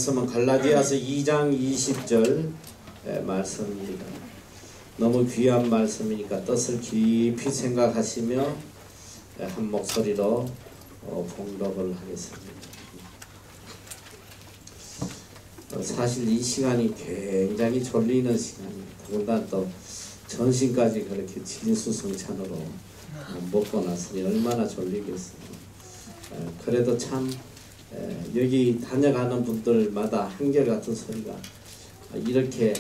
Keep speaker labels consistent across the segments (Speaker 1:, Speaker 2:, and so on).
Speaker 1: 말씀은 갈라디아서 2장 20절 말씀입니다. 너무 귀한 말씀이니까 뜻을 깊이 생각하시며 한 목소리로 봉독을 하겠습니다. 사실 이 시간이 굉장히 졸리는 시간입니다. 더군다나 또 전신까지 그렇게 진수성찬으로 먹고 났으니 얼마나 졸리겠어요. 그래도 참 여기 다녀가는 분들마다 한결같은 소리가 이렇게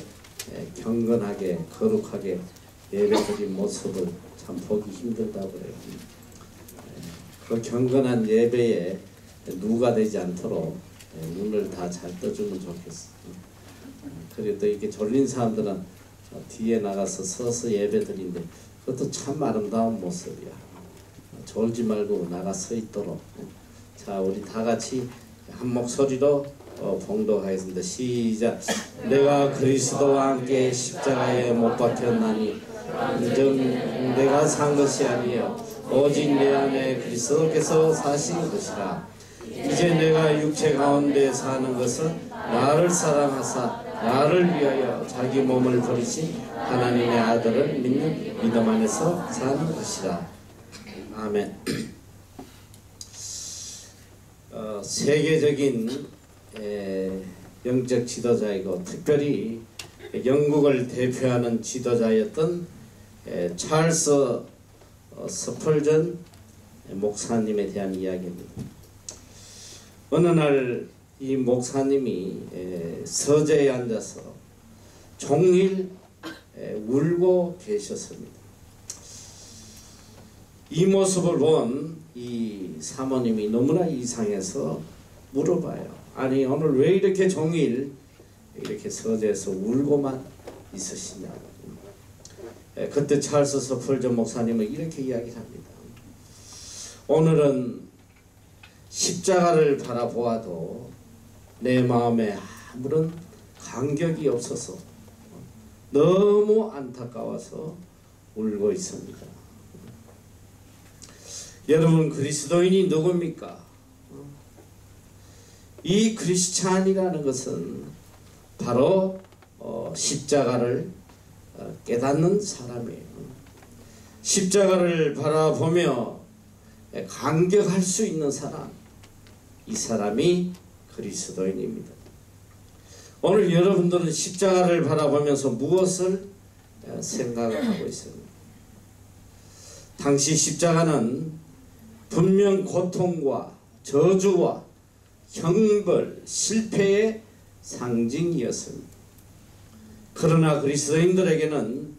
Speaker 1: 경건하게 거룩하게 예배드린 모습을 참 보기 힘들다고 해요. 그 경건한 예배에 누가 되지 않도록 눈을 다 잘 떠주면 좋겠어. 그래도 이렇게 졸린 사람들은 뒤에 나가서 서서 예배드리는데 그것도 참 아름다운 모습이야. 졸지 말고 나가 서 있도록. 자, 우리 다 같이 한 목소리로 봉독하겠습니다. 시작. 내가 그리스도와 함께 십자가에 못 박혔나니 즉 내가 산 것이 아니요 오직 내 안에 그리스도께서 사신 것이라. 이제 내가 육체 가운데 사는 것은 나를 사랑하사 나를 위하여 자기 몸을 버리신 하나님의 아들을 믿는 믿음 안에서 사는 것이라. 아멘. 세계적인 영적 지도자이고 특별히 영국을 대표하는 지도자였던 찰스 스펄전 목사님에 대한 이야기입니다. 어느 날 이 목사님이 서재에 앉아서 종일 울고 계셨습니다. 이 모습을 본 이 사모님이 너무나 이상해서 물어봐요. 아니 오늘 왜 이렇게 종일 이렇게 서재에서 울고만 있으시냐고. 그때 찰스 스펄전 목사님은 이렇게 이야기합니다. 오늘은 십자가를 바라보아도 내 마음에 아무런 감격이 없어서 너무 안타까워서 울고 있습니다. 여러분, 그리스도인이 누굽니까? 이 크리스찬이라는 것은 바로 십자가를 깨닫는 사람이에요. 십자가를 바라보며 감격할 수 있는 사람, 이 사람이 그리스도인입니다. 오늘 여러분들은 십자가를 바라보면서 무엇을 생각하고 있습니까? 당시 십자가는 분명 고통과 저주와 형벌, 실패의 상징이었습니다. 그러나 그리스도인들에게는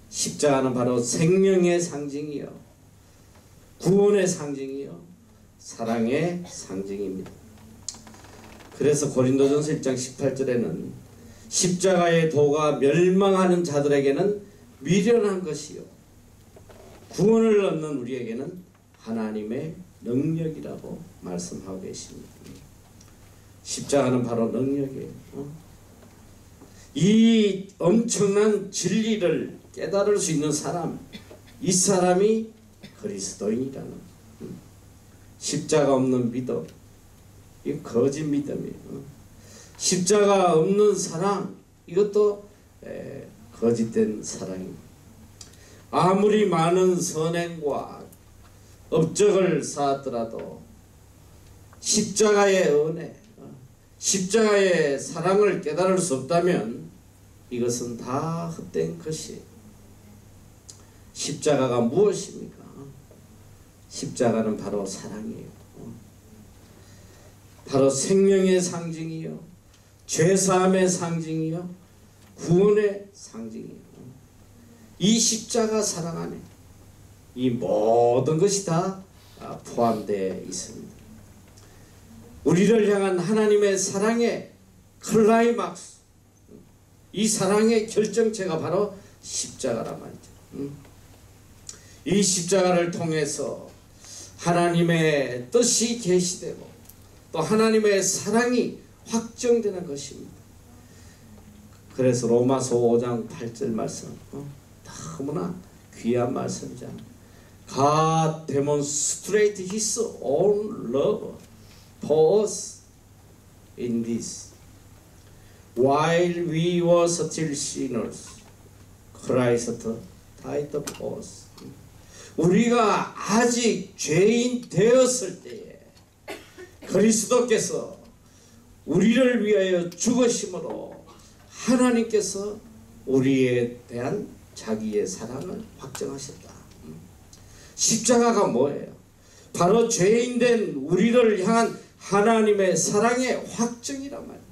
Speaker 1: 십자가는 바로 생명의 상징이요, 구원의 상징이요, 사랑의 상징입니다. 그래서 고린도전서 1장 18절에는 십자가의 도가 멸망하는 자들에게는 미련한 것이요 구원을 얻는 우리에게는 하나님의 능력이라고 말씀하고 계십니다. 십자가는 바로 능력이에요. 이 엄청난 진리를 깨달을 수 있는 사람, 이 사람이 그리스도인이라는 십자가 없는 믿음, 이 거짓 믿음이에요. 십자가 없는 사랑, 이것도 거짓된 사랑입니다. 아무리 많은 선행과 업적을 쌓았더라도 십자가의 은혜, 십자가의 사랑을 깨달을 수 없다면 이것은 다 헛된 것이에요. 십자가가 무엇입니까? 십자가는 바로 사랑이에요. 바로 생명의 상징이요, 죄사함의 상징이요, 구원의 상징이요. 이 십자가 사랑 안에 이 모든 것이 다 포함되어 있습니다. 우리를 향한 하나님의 사랑의 클라이막스, 이 사랑의 결정체가 바로 십자가란 말이죠. 이 십자가를 통해서 하나님의 뜻이 계시되고 또 하나님의 사랑이 확정되는 것입니다. 그래서 로마서 5장 8절 말씀, 너무나 귀한 말씀이잖아요. God demonstrated His own love for us in this. While we were still sinners, Christ died for us. 우리가 아직 죄인 되었을 때에 그리스도께서 우리를 위하여 죽으심으로 하나님께서 우리에 대한 자기의 사랑을 확정하셨다. 십자가가 뭐예요? 바로 죄인된 우리를 향한 하나님의 사랑의 확정이란 말이에요.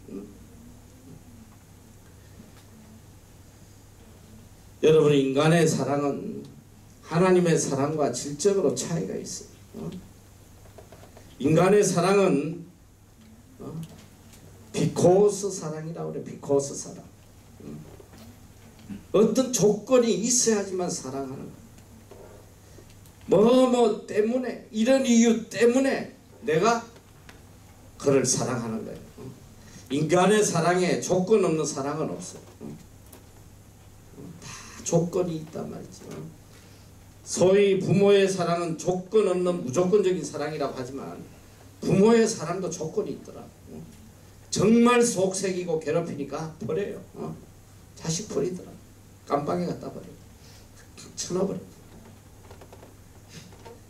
Speaker 1: 여러분, 인간의 사랑은 하나님의 사랑과 질적으로 차이가 있어요. 인간의 사랑은 비코스 사랑이라고 그래. 비코스 사랑. 어떤 조건이 있어야지만 사랑하는 거예요. 뭐 때문에, 이런 이유 때문에 내가 그를 사랑하는 거예요. 인간의 사랑에 조건 없는 사랑은 없어요. 다 조건이 있단 말이죠. 소위 부모의 사랑은 조건 없는 무조건적인 사랑이라고 하지만 부모의 사랑도 조건이 있더라. 정말 속색이고 괴롭히니까 버려요. 자식 버리더라. 깜빵에 갖다 버려요. 쳐넣어버려요.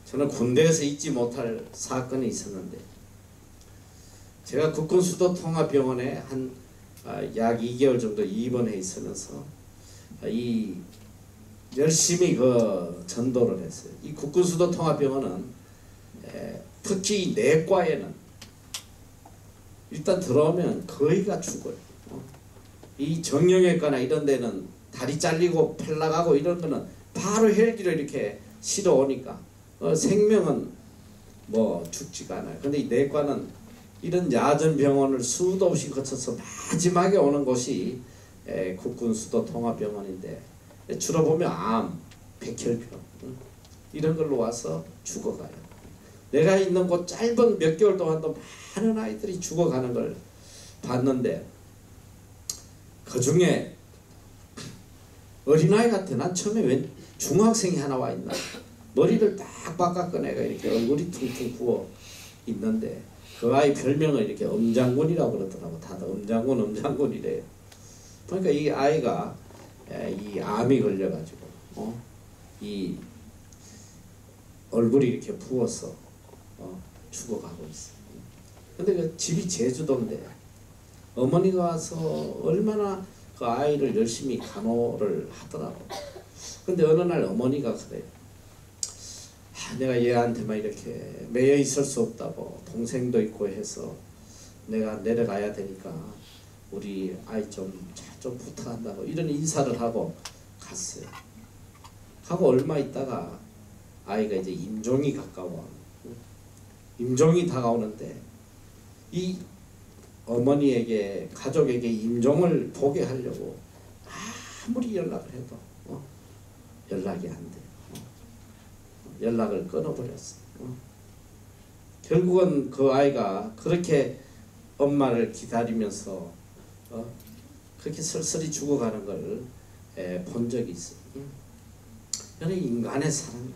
Speaker 1: 저는 군대에서 잊지 못할 사건이 있었는데, 제가 국군수도통합병원에 한 약 2개월 정도 입원해 있으면서 열심히 그 전도를 했어요. 이 국군수도통합병원은 특히 내과에는 일단 들어오면 거의가 죽어요. 이 정형외과나 이런 데는 다리 잘리고 펠 나가고 이런 거는 바로 헬기로 이렇게 실어 오니까 생명은 뭐 죽지가 않아요. 근데 이 내과는 이런 야전 병원을 수도 없이 거쳐서 마지막에 오는 곳이 국군수도통합병원인데, 주로 보면 암, 백혈병 이런 걸로 와서 죽어가요. 내가 있는 곳 짧은 몇 개월 동안도 많은 아이들이 죽어가는 걸 봤는데, 그 중에 어린아이 같아. 난 처음에 웬 중학생이 하나 와 있나, 머리를 딱 바꿨건 애가 이렇게 얼굴이 퉁퉁 부어 있는데, 그 아이 별명을 이렇게 엄장군이라고 그러더라고. 다들 엄장군이래요. 그러니까 이 아이가 이 암이 걸려가지고 이 얼굴이 이렇게 부어서 죽어가고 있어. 근데 그 집이 제주도인데 어머니가 와서 얼마나 그 아이를 열심히 간호를 하더라고. 근데 어느 날 어머니가 그래요. 내가 얘한테만 이렇게 매여 있을 수 없다고, 동생도 있고 해서 내가 내려가야 되니까 우리 아이 좀 부탁한다고 이런 인사를 하고 갔어요. 하고 얼마 있다가 아이가 이제 임종이 가까워. 임종이 다가오는데 이 어머니에게, 가족에게 임종을 보게 하려고 아무리 연락을 해도 연락이 안 돼. 연락을 끊어버렸어. 결국은 그 아이가 그렇게 엄마를 기다리면서 그렇게 슬슬이 죽어가는 걸 본 적이 있어요. 그러니까 인간의 사랑,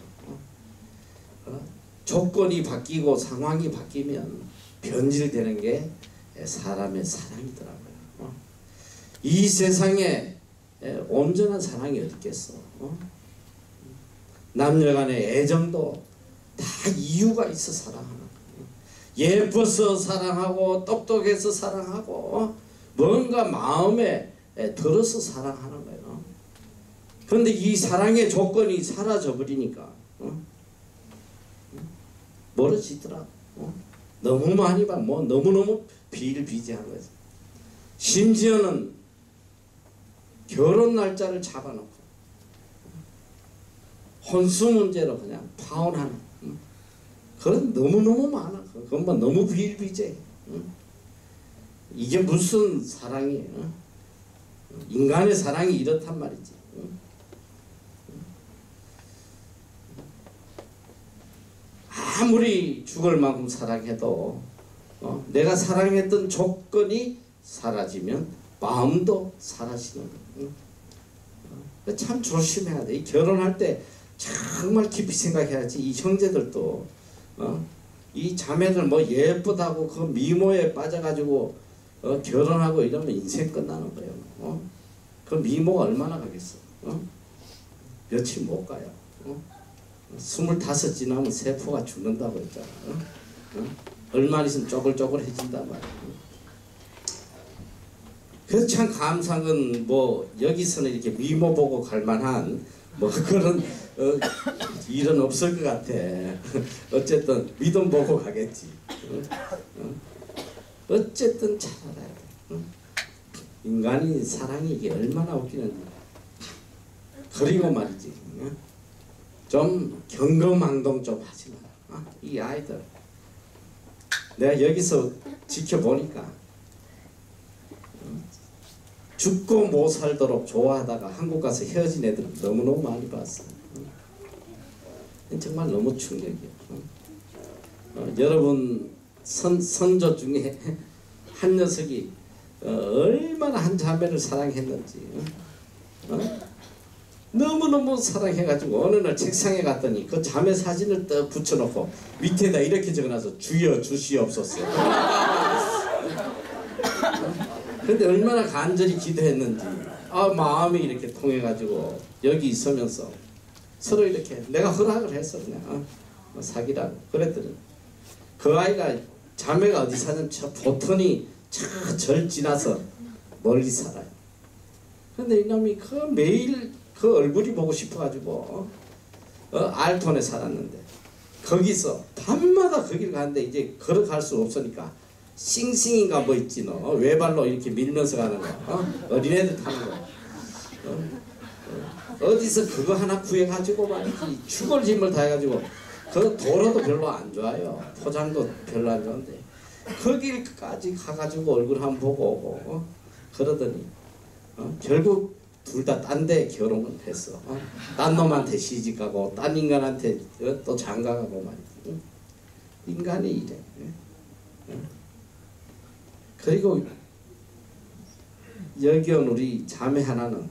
Speaker 1: 조건이 바뀌고 상황이 바뀌면 변질되는 게 사람의 사랑이더라고요. 이 세상에 온전한 사랑이 어디 있겠어. 남녀간의 애정도 다 이유가 있어 사랑하는 거예요. 예뻐서 사랑하고 똑똑해서 사랑하고 뭔가 마음에 들어서 사랑하는 거예요. 그런데 이 사랑의 조건이 사라져 버리니까 멀어지더라. 너무 많이 봐. 뭐 너무너무 비일비재한 거지. 심지어는 결혼 날짜를 잡아놓고 혼수 문제로 그냥 파혼하는, 그건 너무너무 많아. 그건 뭐 너무 비일비재. 이게 무슨 사랑이에요? 인간의 사랑이 이렇단 말이지. 아무리 죽을 만큼 사랑해도 내가 사랑했던 조건이 사라지면 마음도 사라지는 거예요. 참 조심해야 돼. 결혼할 때 정말 깊이 생각해야지. 이 형제들도 이 자매들 뭐 예쁘다고 그 미모에 빠져가지고 결혼하고 이러면 인생 끝나는 거예요. 그 미모가 얼마나 가겠어. 며칠 못 가요. 25 지나면 세포가 죽는다고 했잖아. 얼마 있으면 쪼글쪼글해진단 말이야. 그래서 참 감사한 건 뭐 여기서는 이렇게 미모 보고 갈만한 뭐 그런 일은 없을 것 같아. 어쨌든 믿음 보고 가겠지. 어쨌든 잘 알아야 돼. 인간이 사랑이 이게 얼마나 웃기는지. 그리고 말이지. 좀 경거망동 좀 하지 마라. 이 아이들 내가 여기서 지켜보니까 죽고 못 살도록 좋아하다가 한국 가서 헤어진 애들은 너무너무 많이 봤어. 정말 너무 충격이야. 여러분 선조 중에 한 녀석이 얼마나 한 자매를 사랑했는지 너무너무 사랑해가지고 어느 날 책상에 갔더니 그 자매 사진을 딱 붙여놓고 밑에다 이렇게 적어놔서 주여 주시옵소서. 근데 얼마나 간절히 기도했는지 마음이 이렇게 통해가지고 여기 있으면서 서로 이렇게 내가 허락을 했어. 그냥 사귀라고 그랬더니 그 아이가 자매가 어디 사는 저 보턴이 절 지나서 멀리 살아요. 근데 이놈이 그 매일 그 얼굴이 보고 싶어가지고 알톤에 살았는데 거기서 밤마다 거기를 가는데 이제 걸어갈 수 없으니까 싱싱인가 뭐 있지 너 외발로 이렇게 밀면서 가는 거 어린애들 타는 거 어디서 그거 하나 구해가지고 말이지 죽을 힘을 다해가지고 그 도로도 별로 안 좋아요. 포장도 별로 안 좋은데 거기까지 가가지고 얼굴 한번 보고 오고 그러더니 결국 둘 다 딴 데 결혼을 했어. 딴 놈한테 시집가고 딴 인간한테 또 장가가고 말이지. 인간이 이래. 그리고 여기 온 우리 자매 하나는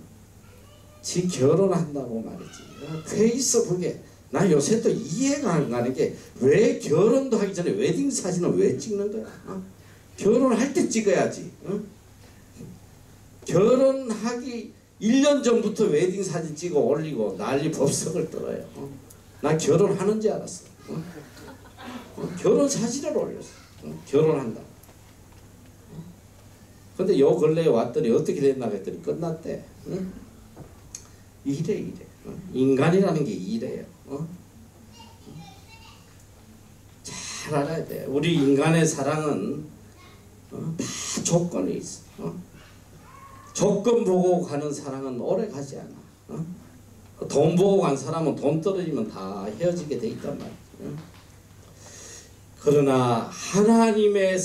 Speaker 1: 지 결혼한다고 말이지. 페이스북에 나 요새 또 이해가 안 가는 게 왜 결혼도 하기 전에 웨딩 사진을 왜 찍는 거야? 결혼할 때 찍어야지. 결혼하기 1년 전부터 웨딩 사진 찍어 올리고 난리 법석을 떨어요. 나 결혼하는 줄 알았어. 결혼 사진을 올렸어. 결혼한다. 근데 요 근래에 왔더니 어떻게 됐나 했더니 끝났대. 이래. 인간이라는 게 이래요. 잘 알아야 돼. 우리 인간의 사랑은 다 조건이 있어. 조건 보고 가는 사랑은 오래 가지 않아. 돈 보고 간 사람은 돈 떨어지면 다 헤어지게 돼 있단 말이야. 그러나 하나님의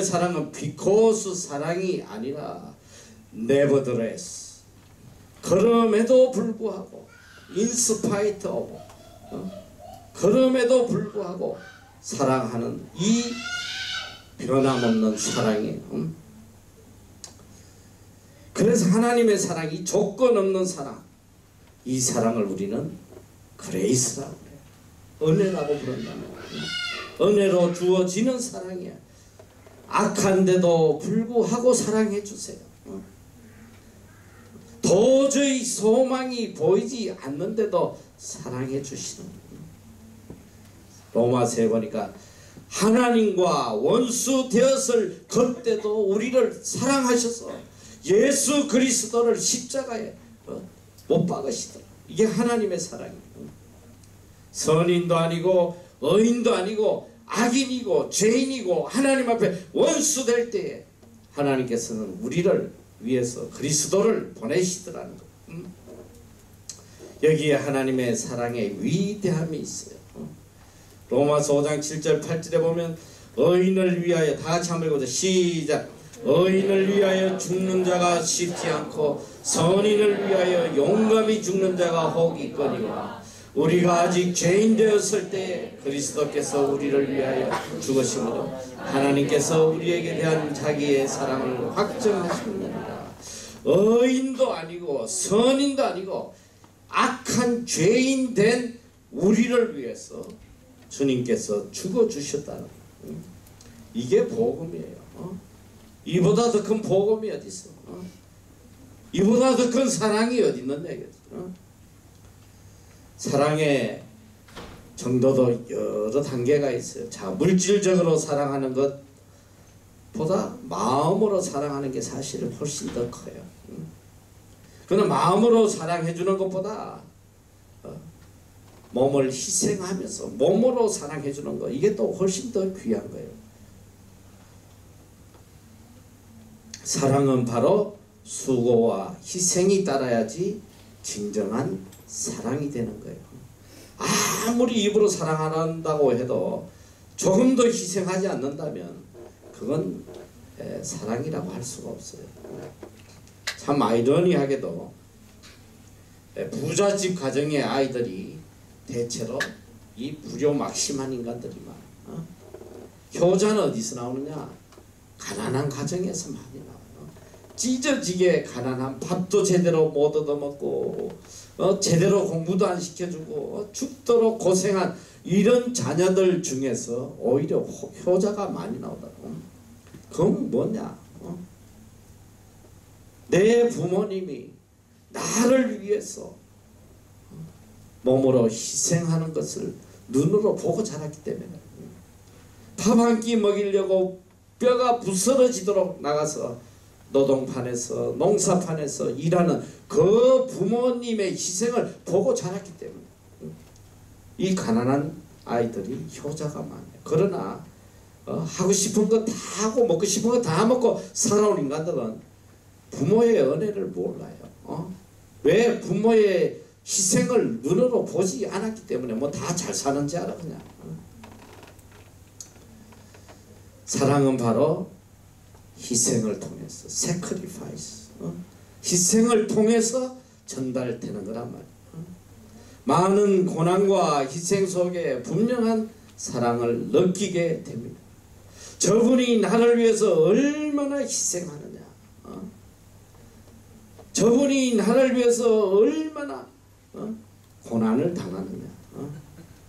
Speaker 1: 사랑은 비코스 사랑이 아니라 nevertheless 그럼에도 불구하고 인스파이트 오브 그럼에도 불구하고 사랑하는 이 변함없는 사랑이에요. 그래서 하나님의 사랑이 조건 없는 사랑, 이 사랑을 우리는 그레이스라고 해요. 은혜라고 부른다는 거예요. 은혜로 주어지는 사랑이야. 악한데도 불구하고 사랑해 주세요. 도저히 소망이 보이지 않는데도 사랑해 주시는 거예요. 로마서에 보니까 하나님과 원수 되었을 그때도 우리를 사랑하셔서 예수 그리스도를 십자가에 못 박으시더라. 이게 하나님의 사랑이에요. 선인도 아니고 의인도 아니고 악인이고 죄인이고 하나님 앞에 원수 될 때에 하나님께서는 우리를 위해서 그리스도를 보내시더라는 거예요. 여기에 하나님의 사랑의 위대함이 있어요. 로마서 5장 7절 8절에 보면 의인을 위하여 다 같이 한번 읽어보자. 시작. 의인을 위하여 죽는 자가 쉽지 않고 선인을 위하여 용감히 죽는 자가 혹 있거니와 우리가 아직 죄인 되었을 때 그리스도께서 우리를 위하여 죽으심으로 하나님께서 우리에게 대한 자기의 사랑을 확정하십니다. 의인도 아니고 선인도 아니고 악한 죄인 된 우리를 위해서 주님께서 죽어주셨다는 거예요. 이게 복음이에요. 이보다 더 큰 복음이 어디 있어? 이보다 더 큰 사랑이 어디 있느냐 이거지. 사랑의 정도도 여러 단계가 있어요. 자, 물질적으로 사랑하는 것보다 마음으로 사랑하는 게 사실은 훨씬 더 커요. 그러나 마음으로 사랑해 주는 것보다 몸을 희생하면서 몸으로 사랑해 주는 거, 이게 또 훨씬 더 귀한 거예요. 사랑은 바로 수고와 희생이 따라야지 진정한 사랑이 되는 거예요. 아무리 입으로 사랑한다고 해도 조금 더 희생하지 않는다면 그건 사랑이라고 할 수가 없어요. 참 아이러니하게도 부잣집 가정의 아이들이 대체로 이 불효막심한 인간들이만. 효자는 어디서 나오느냐? 가난한 가정에서 많이 나와요. 찢어지게 가난한, 밥도 제대로 못 얻어먹고 제대로 공부도 안 시켜주고 죽도록 고생한 이런 자녀들 중에서 오히려 효자가 많이 나오더라고. 그건 뭐냐? 내 부모님이 나를 위해서 몸으로 희생하는 것을 눈으로 보고 자랐기 때문에 밥 한 끼 먹이려고 뼈가 부스러지도록 나가서 노동판에서 농사판에서 일하는 그 부모님의 희생을 보고 자랐기 때문에 이 가난한 아이들이 효자가 많아요. 그러나 하고 싶은 거 다 하고 먹고 싶은 거 다 먹고 살아온 인간들은 부모의 은혜를 몰라요. 왜? 부모의 희생을 눈으로 보지 않았기 때문에 뭐 다 잘 사는지 알아 그냥. 사랑은 바로 희생을 통해서 sacrifice, 희생을 통해서 전달되는 거란 말이에요. 많은 고난과 희생 속에 분명한 사랑을 느끼게 됩니다. 저분이 나를 위해서 얼마나 희생하느냐, 저분이 나를 위해서 얼마나 고난을 당하느냐,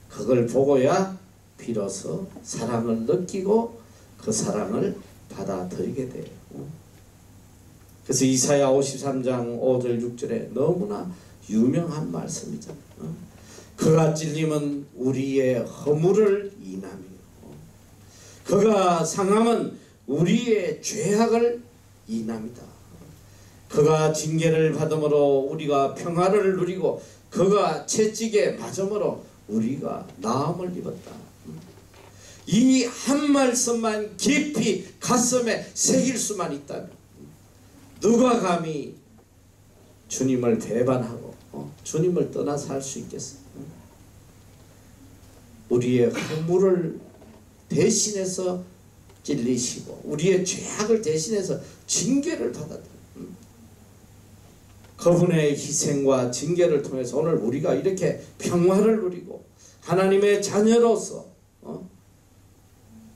Speaker 1: 그걸 보고야 비로소 사랑을 느끼고 그 사랑을 받아들이게 돼요. 그래서 이사야 53장 5절 6절에 너무나 유명한 말씀이잖아요. 그가 찔림은 우리의 허물을 인함이요, 그가 상함은 우리의 죄악을 인함이다. 그가 징계를 받음으로 우리가 평화를 누리고 그가 채찍에 맞음으로 우리가 나음을 입었다. 이 한 말씀만 깊이 가슴에 새길 수만 있다면 누가 감히 주님을 배반하고 주님을 떠나 살 수 있겠어요? 우리의 허물을 대신해서 찔리시고 우리의 죄악을 대신해서 징계를 받았다. 그분의 희생과 징계를 통해서 오늘 우리가 이렇게 평화를 누리고 하나님의 자녀로서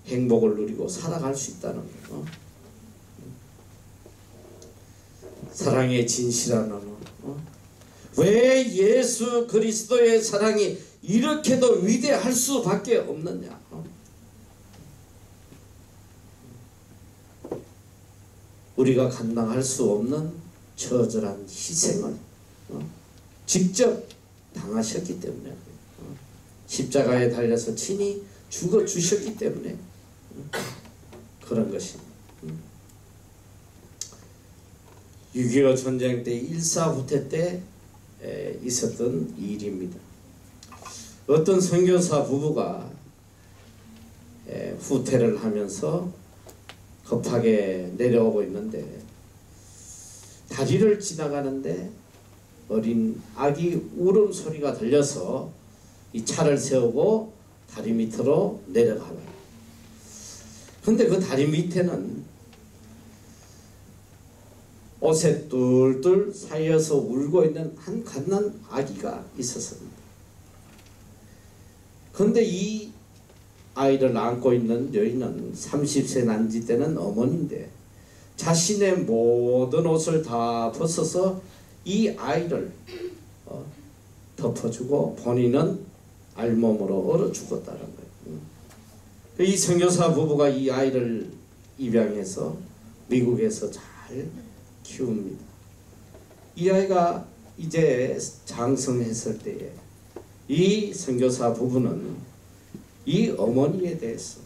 Speaker 1: 행복을 누리고 살아갈 수 있다는 거. 사랑의 진실한 언어. 왜 예수 그리스도의 사랑이 이렇게도 위대할 수밖에 없느냐? 우리가 감당할 수 없는 처절한 희생을 직접 당하셨기 때문에, 십자가에 달려서 친히 죽어 주셨기 때문에 그런 것입니다. 6.25 전쟁 때 일사후퇴 때 있었던 일입니다. 어떤 선교사 부부가 후퇴를 하면서 급하게 내려오고 있는데 다리를 지나가는데 어린 아기 울음소리가 들려서 이 차를 세우고 다리 밑으로 내려가요. 근데 그 다리 밑에는 옷에 뚫뚫 쌓여서 울고 있는 한 갓난 아기가 있었습니다. 근데 이 아이를 안고 있는 여인은 30세 난지 되는 어머니인데 자신의 모든 옷을 다 벗어서 이 아이를 덮어주고 본인은 알몸으로 얼어 죽었다는 거예요. 이 선교사 부부가 이 아이를 입양해서 미국에서 잘 키웁니다. 이 아이가 이제 장성했을 때에 이 선교사 부부는 이 어머니에 대해서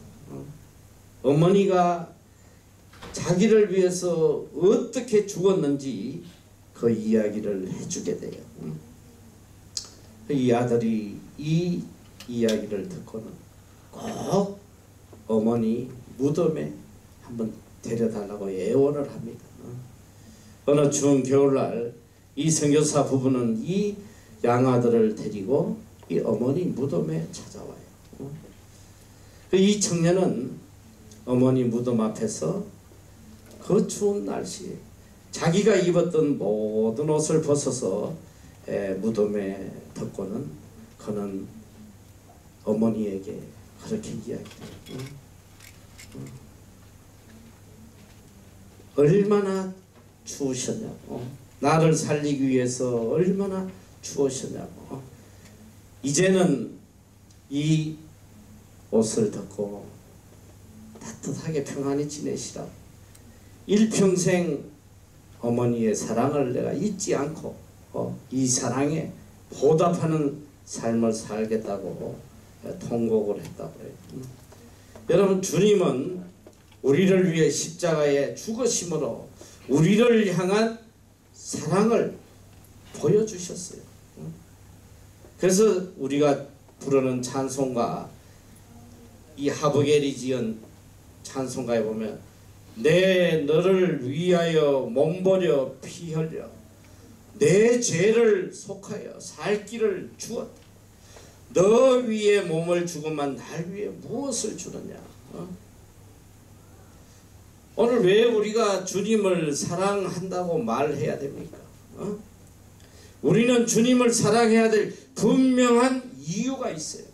Speaker 1: 어머니가 자기를 위해서 어떻게 죽었는지 그 이야기를 해주게 돼요. 이 아들이 이 이야기를 듣고는 꼭 어머니 무덤에 한번 데려달라고 애원을 합니다. 어느 추운 겨울날 이 선교사 부부는 이 양아들을 데리고 이 어머니 무덤에 찾아와요. 이 청년은 어머니 무덤 앞에서 그 추운 날씨에 자기가 입었던 모든 옷을 벗어서 무덤에 덮고는 그는 어머니에게 그렇게 이야기해요. 얼마나 추우셨냐고, 나를 살리기 위해서 얼마나 추우셨냐고, 이제는 이 옷을 덮고 따뜻하게 평안히 지내시라고, 일평생 어머니의 사랑을 내가 잊지 않고 이 사랑에 보답하는 삶을 살겠다고 통곡을 했다고 해요. 여러분, 주님은 우리를 위해 십자가에 죽으심으로 우리를 향한 사랑을 보여주셨어요. 그래서 우리가 부르는 찬송가, 이 하버겔이 지은 찬송가에 보면 내 너를 위하여 몸버려 피 흘려 내 죄를 속하여 살 길을 주었다. 너 위에 몸을 주고만 날 위해 무엇을 주느냐. 오늘 왜 우리가 주님을 사랑한다고 말해야 됩니까? 우리는 주님을 사랑해야 될 분명한 이유가 있어요.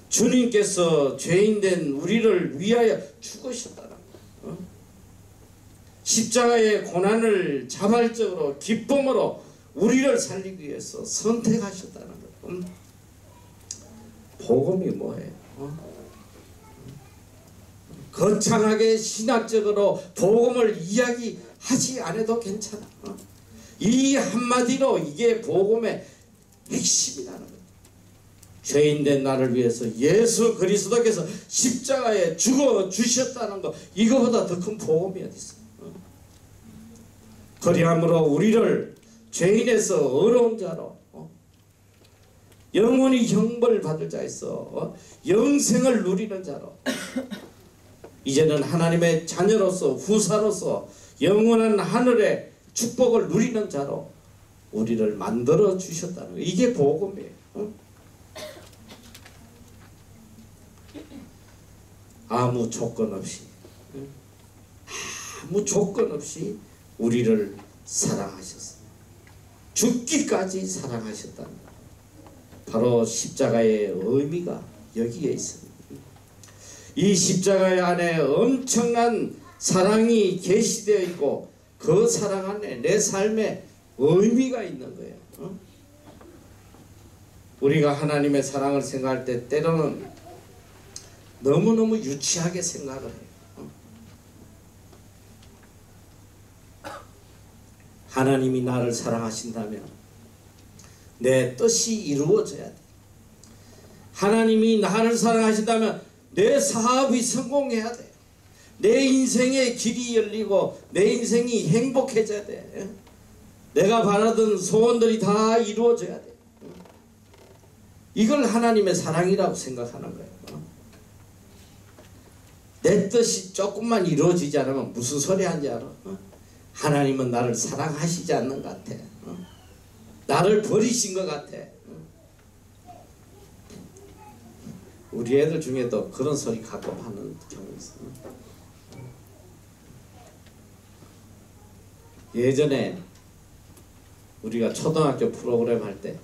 Speaker 1: 주님께서 죄인된 우리를 위하여 죽으셨다는 거. 십자가의 고난을 자발적으로 기쁨으로 우리를 살리기 위해서 선택하셨다는 것. 복음이 뭐예요? 거창하게 신학적으로 복음을 이야기하지 않아도 괜찮아. 이 한마디로 이게 복음의 핵심이라는 거예요. 죄인된 나를 위해서 예수 그리스도께서 십자가에 죽어 주셨다는 거, 이거보다 더 큰 복음이 어디 있어? 그리함으로 우리를 죄인에서 어려운 자로 영원히 형벌 받을 자에서 영생을 누리는 자로, 이제는 하나님의 자녀로서 후사로서 영원한 하늘의 축복을 누리는 자로 우리를 만들어 주셨다는 거예요. 이게 복음이에요. 아무 조건 없이, 아무 조건 없이 우리를 사랑하셨어요. 죽기까지 사랑하셨다는 거예요. 바로 십자가의 의미가 여기에 있습니다. 이 십자가 안에 엄청난 사랑이 계시되어 있고 그 사랑 안에 내 삶에 의미가 있는 거예요. 우리가 하나님의 사랑을 생각할 때 때로는 너무너무 유치하게 생각을 해요. 하나님이 나를 사랑하신다면 내 뜻이 이루어져야 돼. 하나님이 나를 사랑하신다면 내 사업이 성공해야 돼. 내 인생의 길이 열리고 내 인생이 행복해져야 돼. 내가 바라던 소원들이 다 이루어져야 돼. 이걸 하나님의 사랑이라고 생각하는 거예요. 내 뜻이 조금만 이루어지지 않으면 무슨 소리 하는지 알아? 하나님은 나를 사랑하시지 않는 것 같아. 나를 버리신 것 같아. 우리 애들 중에도 그런 소리 가끔 하는 경우 있어. 예전에 우리가 초등학교 프로그램 할 때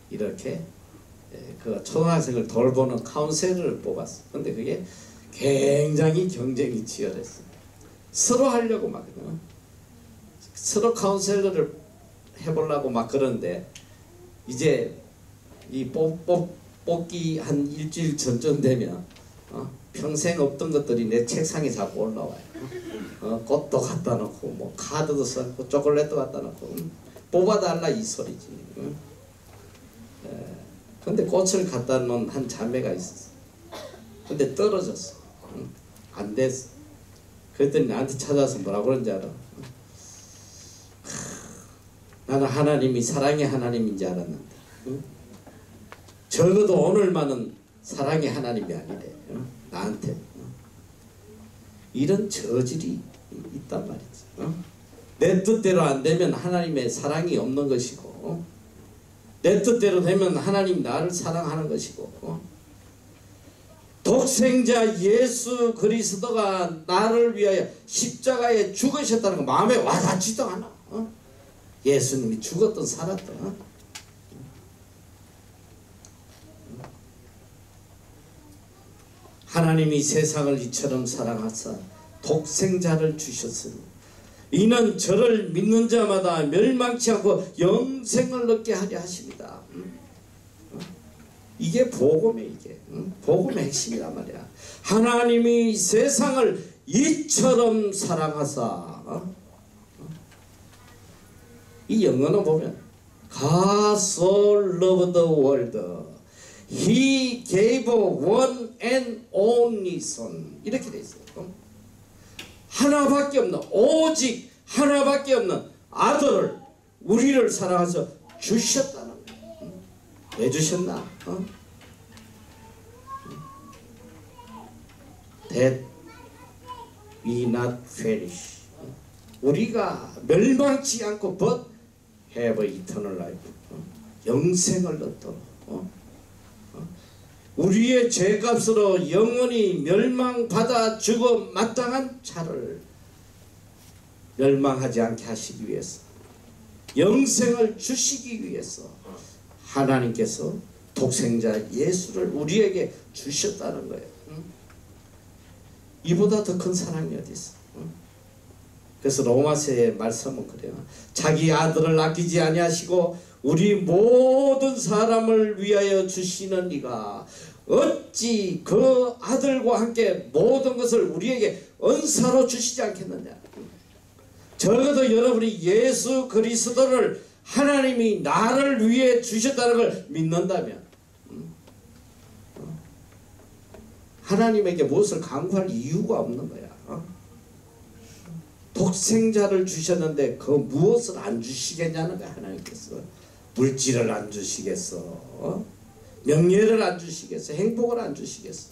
Speaker 1: 이렇게 그 초등학생을 돌보는 카운셀러를 뽑았어. 근데 그게 굉장히 경쟁이 치열했어. 서로 하려고 막 서로 카운셀러를 해보려고 막 그러는데, 이제 이 뽑기 한 일주일 전쯤 되면 평생 없던 것들이 내 책상에 자꾸 올라와요. 꽃도 갖다 놓고 뭐 카드도 써놓고 초콜릿도 갖다 놓고 뽑아달라 이 소리지. 근데 꽃을 갖다 놓은 한 자매가 있었어. 근데 떨어졌어. 안 됐어. 그랬더니 나한테 찾아와서 뭐라고 그런지 알아? 나는 하나님이 사랑의 하나님인지 알았는데 적어도 오늘만은 사랑의 하나님이 아니래. 나한테 이런 저질이 있단 말이지. 내 뜻대로 안 되면 하나님의 사랑이 없는 것이고, 내 뜻대로 되면 하나님 나를 사랑하는 것이고, 독생자 예수 그리스도가 나를 위하여 십자가에 죽으셨다는 거 마음에 와닿지도 않아. 예수님이 죽었던 살았던. 하나님이 세상을 이처럼 사랑하사 독생자를 주셨으니 이는 저를 믿는 자마다 멸망치 않고 영생을 얻게 하려 하십니다. 이게 복음이에요. 이게 복음의 핵심이란 말이야. 하나님이 세상을 이처럼 사랑하사, 이 영어는 보면 God so loved the world He gave one and only son, 이렇게 돼 있어요. 하나밖에 없는, 오직 하나밖에 없는 아들을 우리를 사랑해서 주셨다는 거예요. 왜 주셨나? That we not perish, 우리가 멸망치 않고 but have eternal life, 영생을 얻도록, 우리의 죄값으로 영원히 멸망받아 죽어 마땅한 자를 멸망하지 않게 하시기 위해서, 영생을 주시기 위해서 하나님께서 독생자 예수를 우리에게 주셨다는 거예요. 이보다 더 큰 사랑이 어디 있어? 그래서 로마서의 말씀은 그래요. 자기 아들을 아끼지 아니하시고 우리 모든 사람을 위하여 주시는 이가 어찌 그 아들과 함께 모든 것을 우리에게 은사로 주시지 않겠느냐. 적어도 여러분이 예수 그리스도를 하나님이 나를 위해 주셨다는 걸 믿는다면 하나님에게 무엇을 강구할 이유가 없는 거야. 독생자를 주셨는데 그 무엇을 안 주시겠냐는 거야. 하나님께서 물질을 안 주시겠어, 명예를 안 주시겠어, 행복을 안 주시겠어.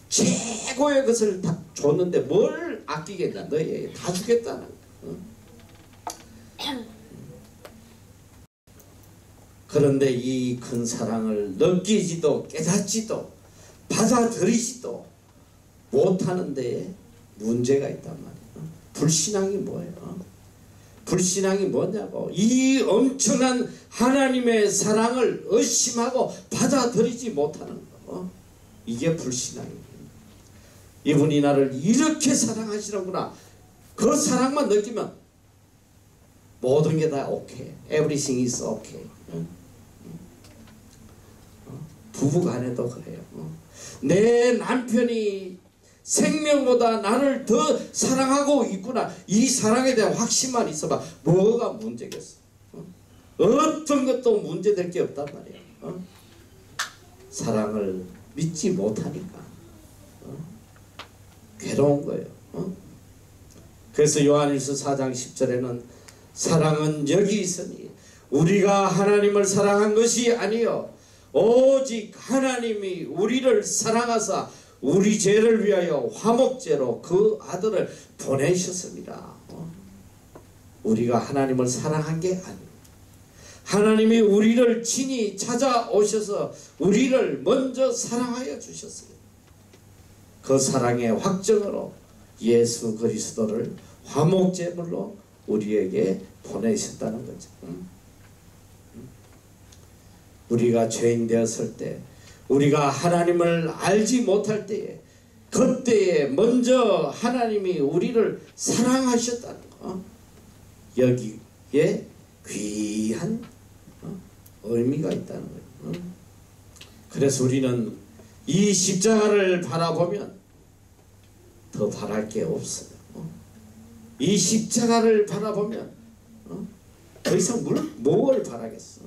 Speaker 1: 최고의 것을 다 줬는데 뭘 아끼겠냐. 너희에게 다 주겠다는 거야. 그런데 이 큰 사랑을 느끼지도 깨닫지도 받아들이지도 못하는 데에 문제가 있단 말이에요. 불신앙이 뭐예요? 불신앙이 뭐냐고. 이 엄청난 하나님의 사랑을 의심하고 받아들이지 못하는 거. 이게 불신앙이에요. 이분이 나를 이렇게 사랑하시는구나. 그 사랑만 느끼면 모든 게 다 오케이. Everything is okay. 부부간에도 그래요. 내 남편이 생명보다 나를 더 사랑하고 있구나. 이 사랑에 대한 확신만 있어봐. 뭐가 문제겠어? 어떤 것도 문제될 게 없단 말이야. 사랑을 믿지 못하니까 괴로운 거예요. 그래서 요한일서 4장 10절에는 사랑은 여기 있으니 우리가 하나님을 사랑한 것이 아니요 오직 하나님이 우리를 사랑하사 우리 죄를 위하여 화목제로 그 아들을 보내셨습니다. 우리가 하나님을 사랑한 게 아니에요. 하나님이 우리를 친히 찾아오셔서 우리를 먼저 사랑하여 주셨어요. 그 사랑의 확정으로 예수 그리스도를 화목제물로 우리에게 보내셨다는 거죠. 우리가 죄인 되었을 때, 우리가 하나님을 알지 못할 때에, 그때에 먼저 하나님이 우리를 사랑하셨다는 거, 여기에 귀한 의미가 있다는 거예요. 그래서 우리는 이 십자가를 바라보면 더 바랄 게 없어요. 이 십자가를 바라보면 더 이상 뭘 바라겠어.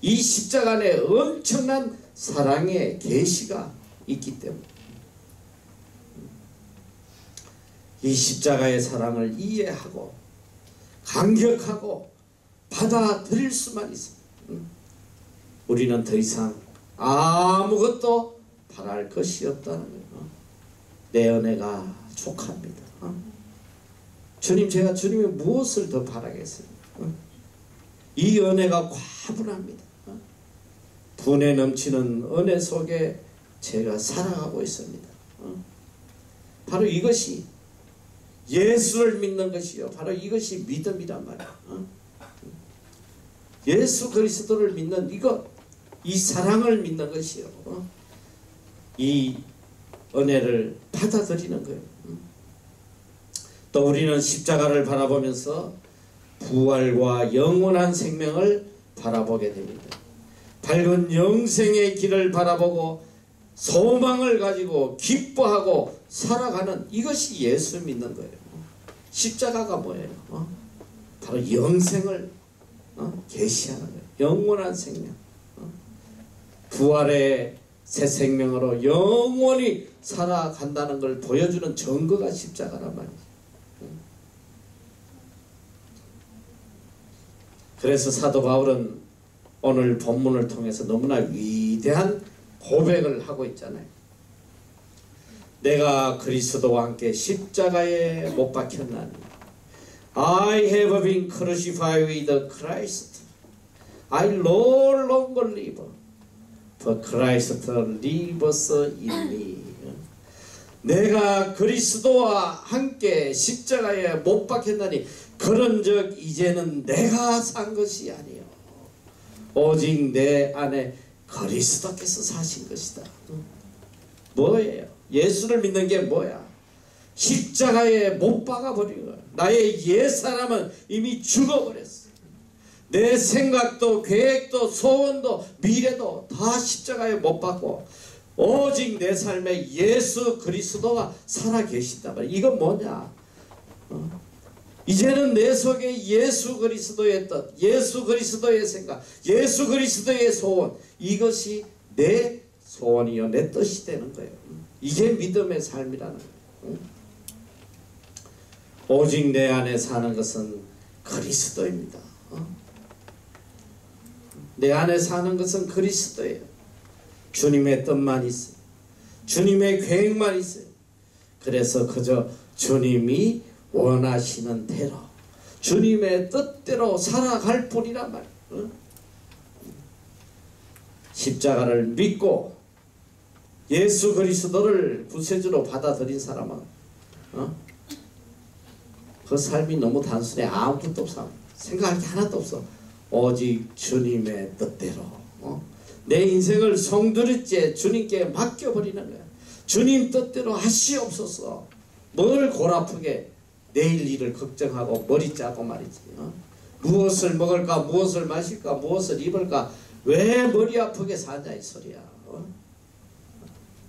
Speaker 1: 이 십자가 안에 엄청난 사랑의 계시가 있기 때문에 이 십자가의 사랑을 이해하고 감격하고 받아들일 수만 있어요. 우리는 더 이상 아무것도 바랄 것이 없다는 거예요. 내 은혜가 족합니다. 주님, 제가 주님의 무엇을 더 바라겠어요? 이 은혜가 과분합니다. 분에 넘치는 은혜 속에 제가 살아가고 있습니다. 바로 이것이 예수를 믿는 것이요, 바로 이것이 믿음이란 말이에요. 예수 그리스도를 믿는 이것, 이 사랑을 믿는 것이요, 이 은혜를 받아들이는 거예요. 또 우리는 십자가를 바라보면서 부활과 영원한 생명을 바라보게 됩니다. 밝은 영생의 길을 바라보고 소망을 가지고 기뻐하고 살아가는 이것이 예수 믿는 거예요. 십자가가 뭐예요? 바로 영생을 계시하는 거예요. 영원한 생명, 부활의 새 생명으로 영원히 살아간다는 걸 보여주는 증거가 십자가란 말이죠. 그래서 사도 바울은 오늘 본문을 통해서 너무나 위대한 고백을 하고 있잖아요. 내가 그리스도와 함께 십자가에 못 박혔나니 I have been crucified with Christ. I no longer live, but Christ lives in me. 내가 그리스도와 함께 십자가에 못 박혔나니 그런즉 이제는 내가 산 것이 아니요 오직 내 안에 그리스도께서 사신 것이다. 뭐예요? 예수를 믿는 게 뭐야? 십자가에 못 박아버린 거야. 나의 옛사람은 이미 죽어버렸어. 내 생각도 계획도 소원도 미래도 다 십자가에 못 박고 오직 내 삶에 예수 그리스도가 살아계신다 말이야. 이건 뭐냐? 이제는 내 속에 예수 그리스도의 뜻, 예수 그리스도의 생각, 예수 그리스도의 소원, 이것이 내 소원이요 내 뜻이 되는 거예요. 이게 믿음의 삶이라는 거예요. 오직 내 안에 사는 것은 그리스도입니다. 내 안에 사는 것은 그리스도예요. 주님의 뜻만 있어요. 주님의 계획만 있어요. 그래서 그저 주님이 원하시는 대로 주님의 뜻대로 살아갈 뿐이란 말이에요. 십자가를 믿고 예수 그리스도를 구세주로 받아들인 사람은 그 삶이 너무 단순해. 아무것도 없어. 생각할 게 하나도 없어. 오직 주님의 뜻대로 내 인생을 송두리째 주님께 맡겨버리는 거야. 주님 뜻대로 하시옵소서. 뭘 골아프게 내일 일을 걱정하고 머리 짜고 말이지. 무엇을 먹을까, 무엇을 마실까, 무엇을 입을까, 왜 머리 아프게 사냐 이 소리야.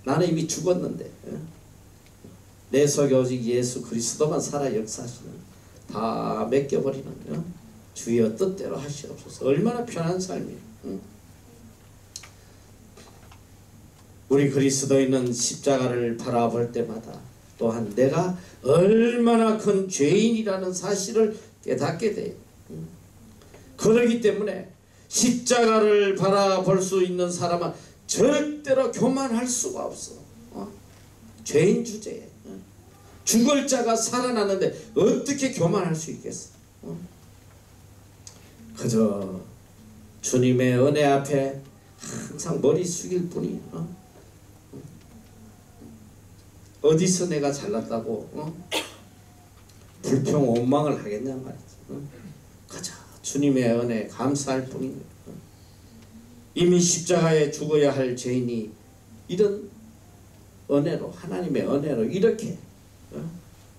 Speaker 1: 나는 이미 죽었는데 내 속에 오직 예수 그리스도만 살아 역사하시는, 다 맡겨버리는 주여 뜻대로 하시옵소서. 얼마나 편한 삶이에요. 우리 그리스도인은 십자가를 바라볼 때마다 또한 내가 얼마나 큰 죄인이라는 사실을 깨닫게 돼요. 그러기 때문에 십자가를 바라볼 수 있는 사람은 절대로 교만할 수가 없어. 죄인 주제에 죽을 자가 살아났는데 어떻게 교만할 수 있겠어? 그저 주님의 은혜 앞에 항상 머리 숙일 뿐이에요. 어디서 내가 잘났다고 불평 원망을 하겠냐 말이지. 그저 주님의 은혜에 감사할 뿐입니다. 이미 십자가에 죽어야 할 죄인이 이런 은혜로, 하나님의 은혜로 이렇게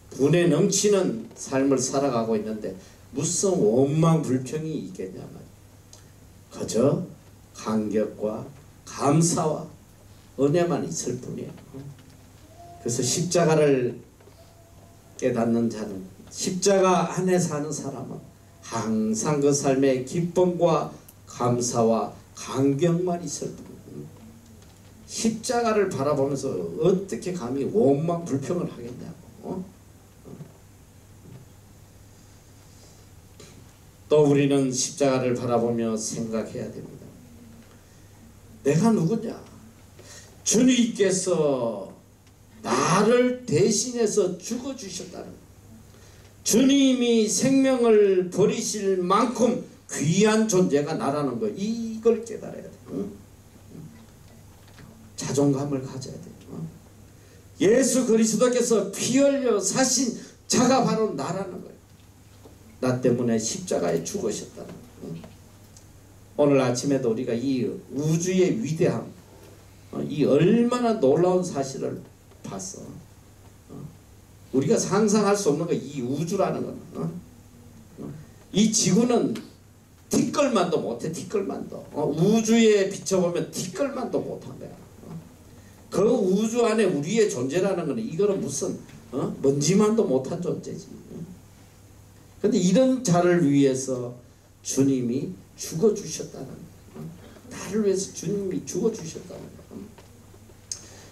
Speaker 1: 분에 넘치는 삶을 살아가고 있는데 무슨 원망 불평이 있겠냐 말이야. 그저 감격과 감사와 은혜만 있을 뿐이에요. 그래서 십자가를 깨닫는 자는, 십자가 안에 사는 사람은 항상 그 삶의 기쁨과 감사와 감격만 있을 뿐이에요. 십자가를 바라보면서 어떻게 감히 원망 불평을 하겠냐고. 또 우리는 십자가를 바라보며 생각해야 됩니다. 내가 누구냐? 주님께서 나를 대신해서 죽어주셨다는 것. 주님이 생명을 버리실 만큼 귀한 존재가 나라는 거, 이걸 깨달아야 돼. 자존감을 가져야 돼. 예수 그리스도께서 피 흘려 사신 자가 바로 나라는 거예요. 나 때문에 십자가에 죽으셨다는 거예요. 오늘 아침에도 우리가 이 우주의 위대함, 이 얼마나 놀라운 사실을 봤어. 우리가 상상할 수 없는 거, 이 우주라는 건. 이 지구는 티끌만도 못해. 티끌만도. 우주에 비춰보면 티끌만도 못한 거야. 그 우주 안에 우리의 존재라는 거는, 이거는 무슨 먼지만도 못한 존재지. 근데 이런 자를 위해서 주님이 죽어주셨다는 거야. 나를 위해서 주님이 죽어주셨다는 거야.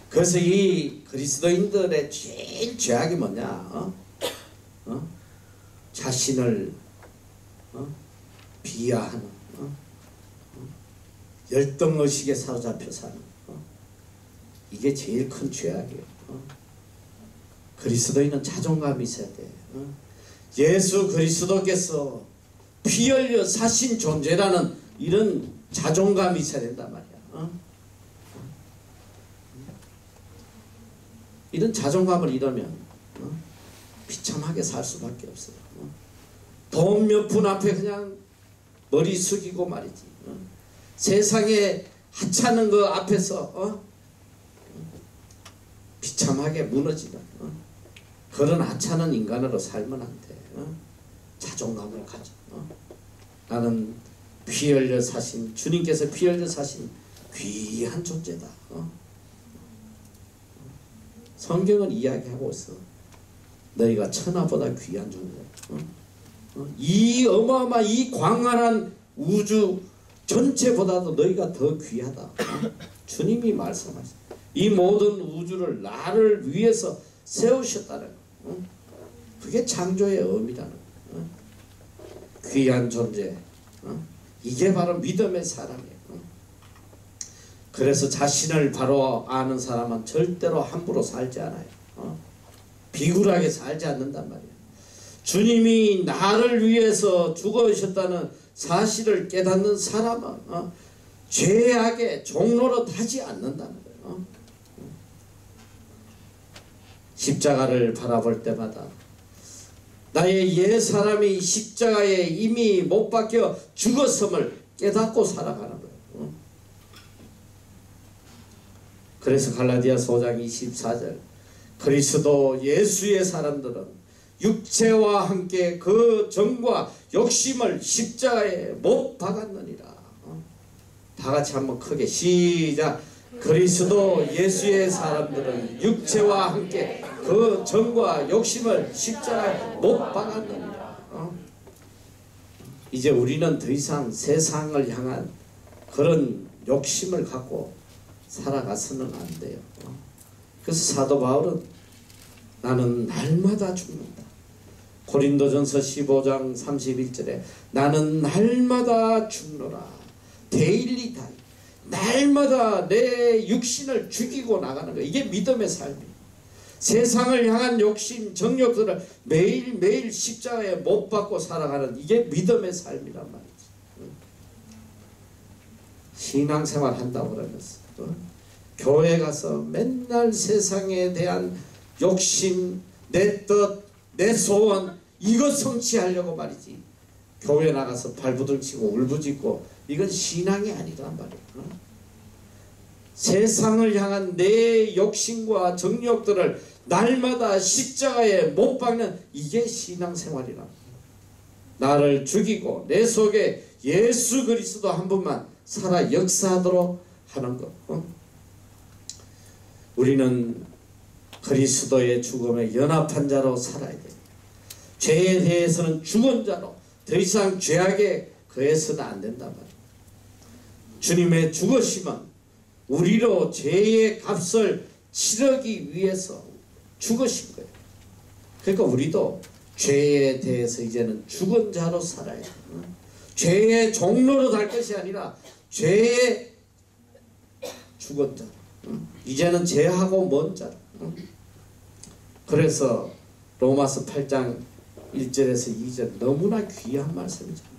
Speaker 1: 그래서 이 그리스도인들의 제일 죄악이 뭐냐? 자신을 비하하는, 열등의식에 사로잡혀 사는, 이게 제일 큰 죄악이에요. 그리스도인은 자존감이 있어야 돼. 예수 그리스도께서 피 흘려 사신 존재라는 이런 자존감이 있어야 된단 말이야. 이런 자존감을 잃으면 비참하게 살 수밖에 없어요. 돈 몇 푼 앞에 그냥 머리 숙이고 말이지. 세상에 하찮은 거 앞에서 비참하게 무너지는 그런 하찮은 인간으로 살면 안 돼. 자존감을 가져. 나는 피 흘려 사신, 주님께서 피 흘려 사신 귀한 존재다. 성경은 이야기하고 있어. 너희가 천하보다 귀한 존재. 이 어마어마한 이 광활한 우주 전체보다도 너희가 더 귀하다. 주님이 말씀하셨어. 이 모든 우주를 나를 위해서 세우셨다는 거. 그게 창조의 의미라는 거. 귀한 존재. 이게 바로 믿음의 사람이에요. 그래서 자신을 바로 아는 사람은 절대로 함부로 살지 않아요. 비굴하게 살지 않는단 말이에요. 주님이 나를 위해서 죽으셨다는 사실을 깨닫는 사람은 죄악의 종로로 타지 않는다는 거예요. 십자가를 바라볼 때마다 나의 옛 사람이 십자가에 이미 못 박혀 죽었음을 깨닫고 살아가는 거예요. 그래서 갈라디아서 5장 24절, 그리스도 예수의 사람들은 육체와 함께 그 정과 욕심을 십자가에 못 박았느니라. 다 같이 한번 크게 시작. 그리스도 예수의 사람들은 육체와 함께 그 정과 욕심을 십자가에 못 박았느니라. 이제 우리는 더 이상 세상을 향한 그런 욕심을 갖고 살아가서는 안 돼요. 그래서 사도 바울은 나는 날마다 죽는다. 고린도전서 15장 31절에 나는 날마다 죽노라. 데일리 다이. 날마다 내 육신을 죽이고 나가는 거예요. 이게 믿음의 삶이에요. 세상을 향한 욕심, 정욕들을 매일매일 십자가에 못 박고 살아가는 이게 믿음의 삶이란 말이지. 신앙생활 한다고 그러면서 교회 가서 맨날 세상에 대한 욕심, 내 뜻, 내 소원 이거 성취하려고 말이지. 교회 나가서 발부둥치고 울부짖고 이건 신앙이 아니란 말이에요. 세상을 향한 내 욕심과 정욕들을 날마다 십자가에 못 박는 이게 신앙생활이란 말이에요. 나를 죽이고 내 속에 예수 그리스도 한 분만 살아 역사하도록 하는 것. 우리는 그리스도의 죽음에 연합한 자로 살아야 돼. 죄에 대해서는 죽은 자로 더 이상 죄악에 거해서는 안 된단 말이에요. 주님의 죽으심은 우리로 죄의 값을 치르기 위해서 죽으신 거예요. 그러니까 우리도 죄에 대해서 이제는 죽은 자로 살아야 돼요. 죄의 종로로 갈 것이 아니라 죄의 죽은 자. 이제는 죄하고 먼 자. 그래서 로마서 8장 1절에서 2절 너무나 귀한 말씀이잖아.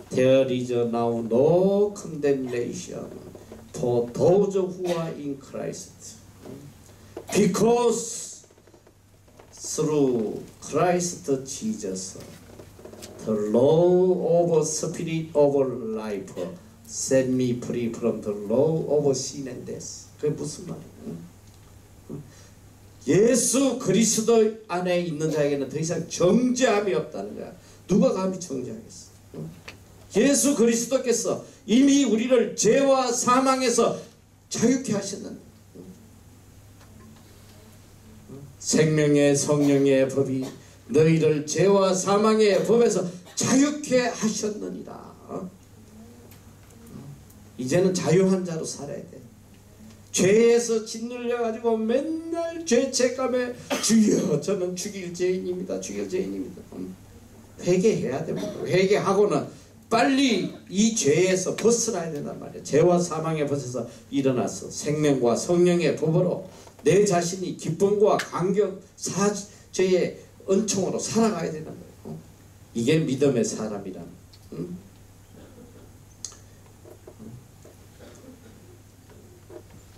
Speaker 1: There is now no condemnation for those who are in Christ, because through Christ Jesus the law of spirit of life set me free from the law of sin and death. 그게 무슨 말이야? 예수 그리스도 안에 있는 자에게는 더 이상 정죄함이 없다는 거야. 누가 감히 정죄하겠어? 예수 그리스도께서 이미 우리를 죄와 사망에서 자유케 하셨는데, 생명의 성령의 법이 너희를 죄와 사망의 법에서 자유케 하셨느니라. 이제는 자유한 자로 살아야 돼. 죄에서 짓눌려 가지고 맨날 죄책감에 주여 저는 죽일 죄인입니다. 죽일 죄인입니다. 회개해야 됩니다. 회개하고는 빨리 이 죄에서 벗어나야 된단 말이에요. 죄와 사망의 벗에서 일어나서 생명과 성령의 법으로 내 자신이 기쁨과 감격, 죄의 은총으로 살아가야 되는 거예요. 이게 믿음의 사람이란.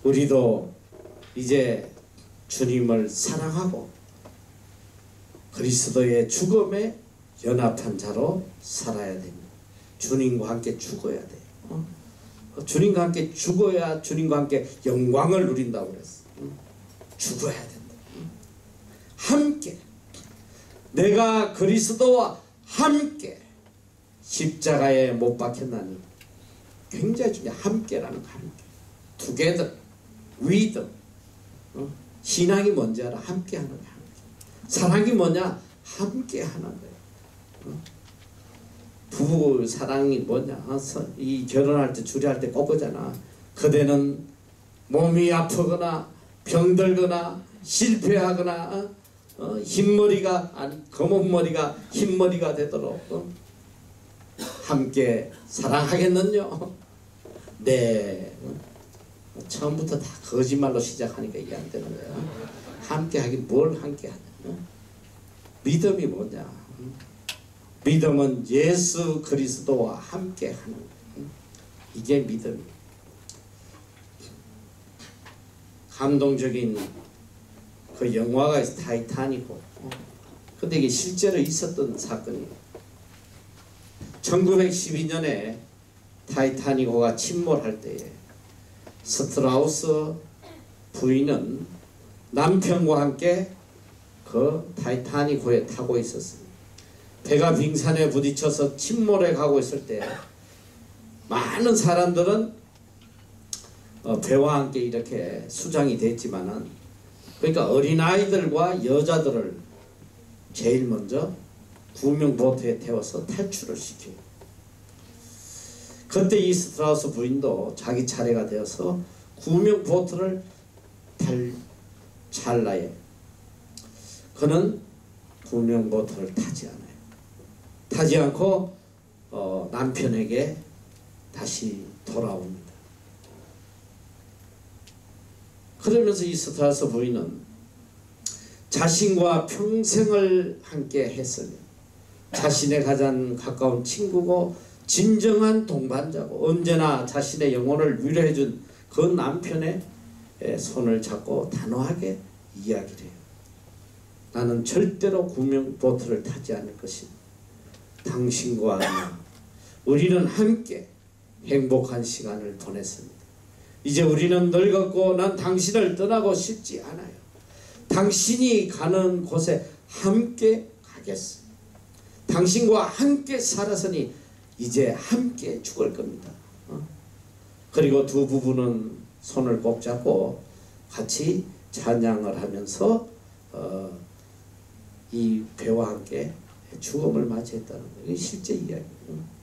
Speaker 1: 우리도 이제 주님을 사랑하고 그리스도의 죽음에 연합한 자로 살아야 됩니다. 주님과 함께 죽어야 돼요. 주님과 함께 죽어야 주님과 함께 영광을 누린다고 그랬어. 죽어야 된다. 함께 내가 그리스도와 함께 십자가에 못 박혔나니, 굉장히 중요해. 함께라는 거. 함께. together, with. 신앙이 뭔지 알아? 함께 하는 거야. 사랑이 뭐냐? 함께 하는 거야. 부부 사랑이 뭐냐? 이 결혼할 때 주례할 때 꼭 그러잖아. 그대는 몸이 아프거나 병들거나 실패하거나 흰머리가 아니 검은 머리가 흰머리가 되도록 함께 사랑하겠느냐? 네. 처음부터 다 거짓말로 시작하니까 이게 안 되는 거야. 함께 하긴 뭘 함께 하냐? 믿음이 뭐냐? 믿음은 예수 그리스도와 함께 하는 거야. 이게 믿음이야. 감동적인 그 영화가 있어, 타이타닉호. 근데 이게 실제로 있었던 사건이에요. 1912년에 타이타닉호가 침몰할 때에 스트라우스 부인은 남편과 함께 그 타이타닉호에 타고 있었습니다. 배가 빙산에 부딪혀서 침몰해 가고 있을 때 많은 사람들은 배와 함께 이렇게 수장이 됐지만은, 그러니까 어린아이들과 여자들을 제일 먼저 구명보트에 태워서 탈출을 시켜요. 그때 이 스트라우스 부인도 자기 차례가 되어서 구명보트를 탈 찰나에 그는 구명보트를 타지 않아요. 타지 않고 남편에게 다시 돌아옵니다. 그러면서 이 스트라우스 부인은 자신과 평생을 함께 했으며 자신의 가장 가까운 친구고 진정한 동반자고 언제나 자신의 영혼을 위로해준 그 남편의 손을 잡고 단호하게 이야기를 해요. 나는 절대로 구명보트를 타지 않을 것이다. 당신과 나, 우리는 함께 행복한 시간을 보냈습니다. 이제 우리는 늙었고 난 당신을 떠나고 싶지 않아요. 당신이 가는 곳에 함께 가겠어. 당신과 함께 살았으니 이제 함께 죽을 겁니다. 그리고 두 부부는 손을 꼭 잡고 같이 찬양을 하면서 이 배와 함께 죽음을 맞이했다는 거예요. 이게 실제 이야기예요.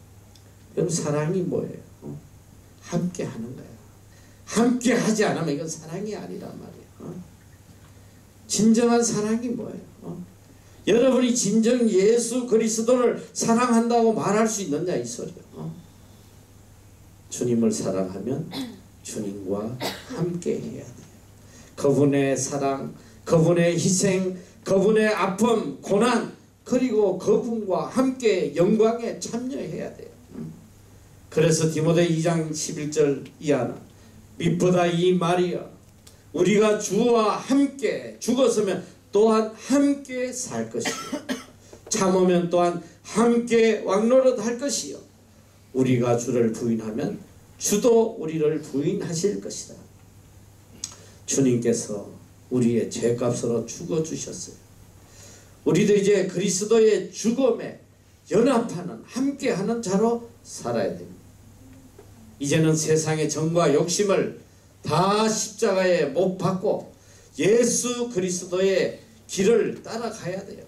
Speaker 1: 여러분, 사랑이 뭐예요? 함께 하는 거야. 함께 하지 않으면 이건 사랑이 아니란 말이에요. 진정한 사랑이 뭐예요? 여러분이 진정 예수 그리스도를 사랑한다고 말할 수 있느냐 이 소리예요. 주님을 사랑하면 주님과 함께 해야 돼요. 그분의 사랑, 그분의 희생, 그분의 아픔, 고난, 그리고 그분과 함께 영광에 참여해야 돼요. 그래서 디모데 2장 11절 이하는 미쁘다 이 말이여 우리가 주와 함께 죽었으면 또한 함께 살 것이요 참으면 또한 함께 왕노릇할 것이요 우리가 주를 부인하면 주도 우리를 부인하실 것이다. 주님께서 우리의 죄값으로 죽어주셨어요. 우리도 이제 그리스도의 죽음에 연합하는 함께하는 자로 살아야 됩니다. 이제는 세상의 정과 욕심을 다 십자가에 못 박고 예수 그리스도의 길을 따라가야 돼요.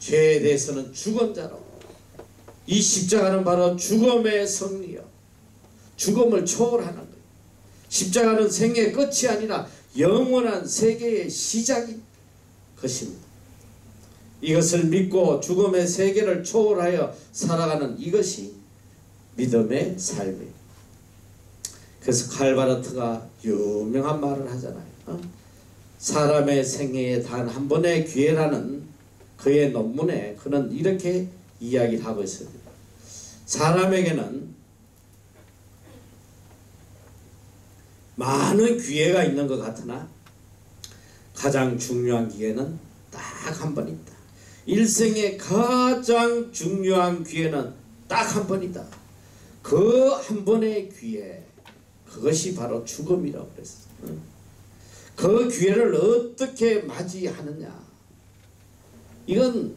Speaker 1: 죄에 대해서는 죽은 자로, 이 십자가는 바로 죽음의 승리요, 죽음을 초월하는 거예요. 십자가는 생의 끝이 아니라 영원한 세계의 시작인 것입니다. 이것을 믿고 죽음의 세계를 초월하여 살아가는 이것이 믿음의 삶이에요. 그래서 칼바르트가 유명한 말을 하잖아요. 사람의 생애에 단 한 번의 기회라는 그의 논문에 그는 이렇게 이야기를 하고 있습니다. 사람에게는 많은 기회가 있는 것 같으나 가장 중요한 기회는 딱 한 번 있다. 일생의 가장 중요한 기회는 딱 한 번이다. 그 한 번의 기회, 그것이 바로 죽음이라고 그랬어요. 그 기회를 어떻게 맞이하느냐, 이건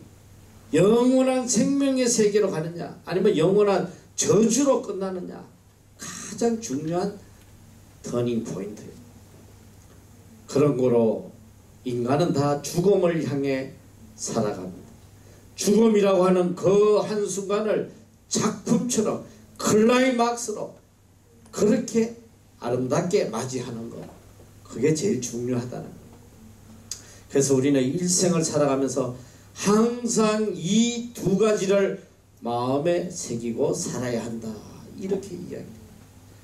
Speaker 1: 영원한 생명의 세계로 가느냐 아니면 영원한 저주로 끝나느냐, 가장 중요한 터닝 포인트예요. 그런 거로 인간은 다 죽음을 향해 살아갑니다. 죽음이라고 하는 그 한순간을 작품처럼 클라이막스로 그렇게 아름답게 맞이하는 것, 그게 제일 중요하다는 거예요. 그래서 우리는 일생을 살아가면서 항상 이 두 가지를 마음에 새기고 살아야 한다, 이렇게 이야기해요.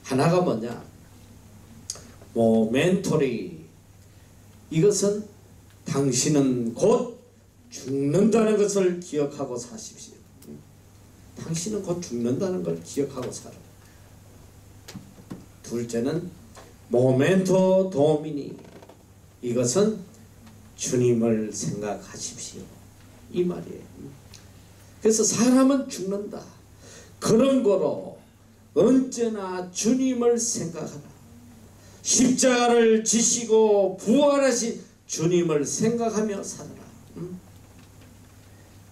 Speaker 1: 하나가 뭐냐, 모멘토리, 이것은 당신은 곧 죽는다는 것을 기억하고 사십시오. 당신은 곧 죽는다는 걸 기억하고 살아. 둘째는 모멘토 도미니, 이것은 주님을 생각하십시오, 이 말이에요. 그래서 사람은 죽는다. 그런 거로 언제나 주님을 생각하라. 십자가를 지시고 부활하신 주님을 생각하며 살아라.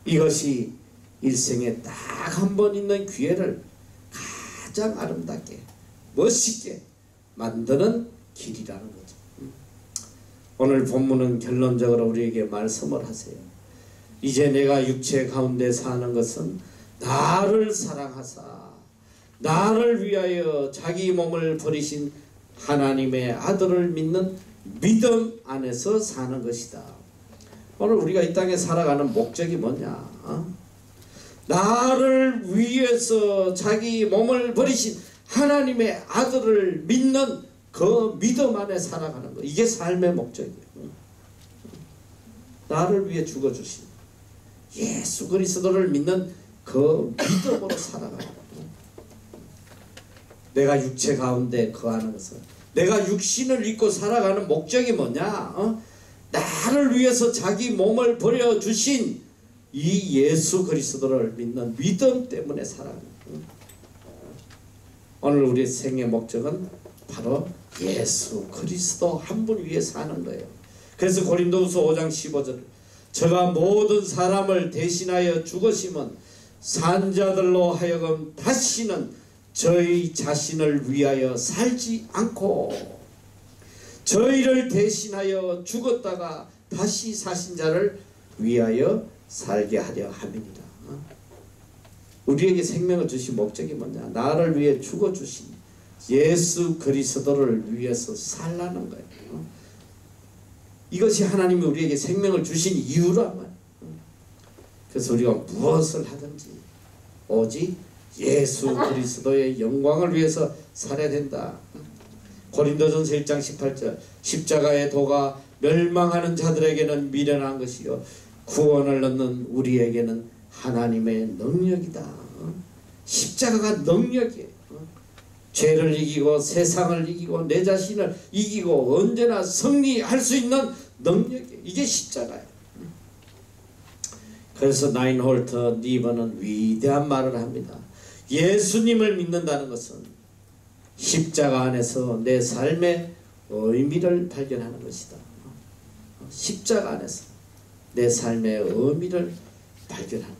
Speaker 1: 이것이 일생에 딱 한 번 있는 기회를 가장 아름답게 멋있게 만드는 길이라는 거죠. 오늘 본문은 결론적으로 우리에게 말씀을 하세요. 이제 내가 육체 가운데 사는 것은 나를 사랑하사 나를 위하여 자기 몸을 버리신 하나님의 아들을 믿는 믿음 안에서 사는 것이다. 오늘 우리가 이 땅에 살아가는 목적이 뭐냐? 나를 위해서 자기 몸을 버리신 하나님의 아들을 믿는 그 믿음 안에 살아가는 거, 이게 삶의 목적이에요. 나를 위해 죽어주신 예수 그리스도를 믿는 그 믿음으로 살아가는 거. 내가 육체 가운데 거하는 것은, 내가 육신을 입고 살아가는 목적이 뭐냐? 나를 위해서 자기 몸을 버려주신 이 예수 그리스도를 믿는 믿음 때문에 살아가는 거예요. 오늘 우리의 생의 목적은 바로 예수 그리스도 한 분 위해 사는 거예요. 그래서 고린도후서 5장 15절, 저가 모든 사람을 대신하여 죽으심은 산자들로 하여금 다시는 저희 자신을 위하여 살지 않고 저희를 대신하여 죽었다가 다시 사신 자를 위하여 살게 하려 함이니라. 우리에게 생명을 주신 목적이 뭐냐? 나를 위해 죽어주신 예수 그리스도를 위해서 살라는 거예요. 이것이 하나님이 우리에게 생명을 주신 이유란 말이에요. 그래서 우리가 무엇을 하든지 오직 예수 그리스도의 영광을 위해서 살아야 된다. 고린도전서 1장 18절 십자가의 도가 멸망하는 자들에게는 미련한 것이요 구원을 얻는 우리에게는 하나님의 능력이다. 십자가가 능력이에요. 죄를 이기고 세상을 이기고 내 자신을 이기고 언제나 승리할 수 있는 능력이에요. 이게 십자가예요. 그래서 라인홀터 니버는 위대한 말을 합니다. 예수님을 믿는다는 것은 십자가 안에서 내 삶의 의미를 발견하는 것이다. 십자가 안에서 내 삶의 의미를 발견하는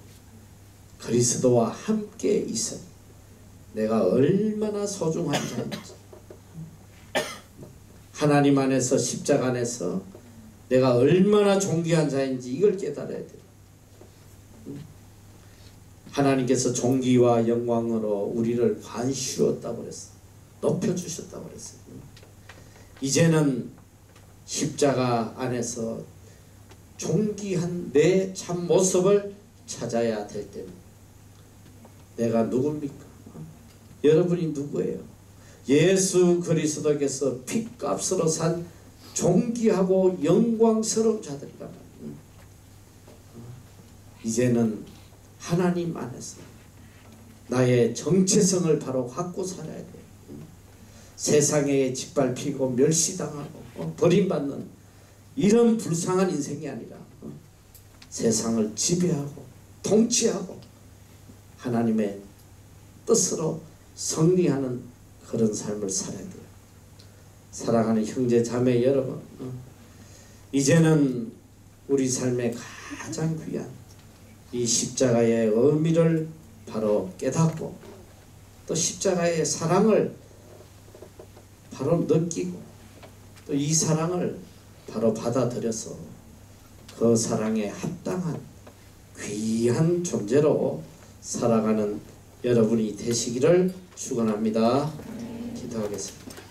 Speaker 1: 그리스도와 함께 있으니 내가 얼마나 소중한 자인지, 하나님 안에서 십자가 안에서 내가 얼마나 존귀한 자인지 이걸 깨달아야 돼요. 하나님께서 존귀와 영광으로 우리를 관시웠다고 그랬어. 높여주셨다고 그랬어요. 이제는 십자가 안에서 존귀한 내 참 모습을 찾아야 될 때는 내가 누굽니까? 여러분이 누구예요? 예수 그리스도께서 핏값으로 산 존귀하고 영광스러운 자들이란 말이에요. 이제는 하나님 안에서 나의 정체성을 바로 갖고 살아야 돼요. 세상에 짓밟히고 멸시당하고 버림받는 이런 불쌍한 인생이 아니라 세상을 지배하고 통치하고 하나님의 뜻으로 승리하는 그런 삶을 살아야 돼요. 사랑하는 형제 자매 여러분, 이제는 우리 삶의 가장 귀한 이 십자가의 의미를 바로 깨닫고 또 십자가의 사랑을 바로 느끼고 또 이 사랑을 바로 받아들여서 그 사랑에 합당한 귀한 존재로 살아가는 여러분이 되시기를 축원합니다. 기도하겠습니다.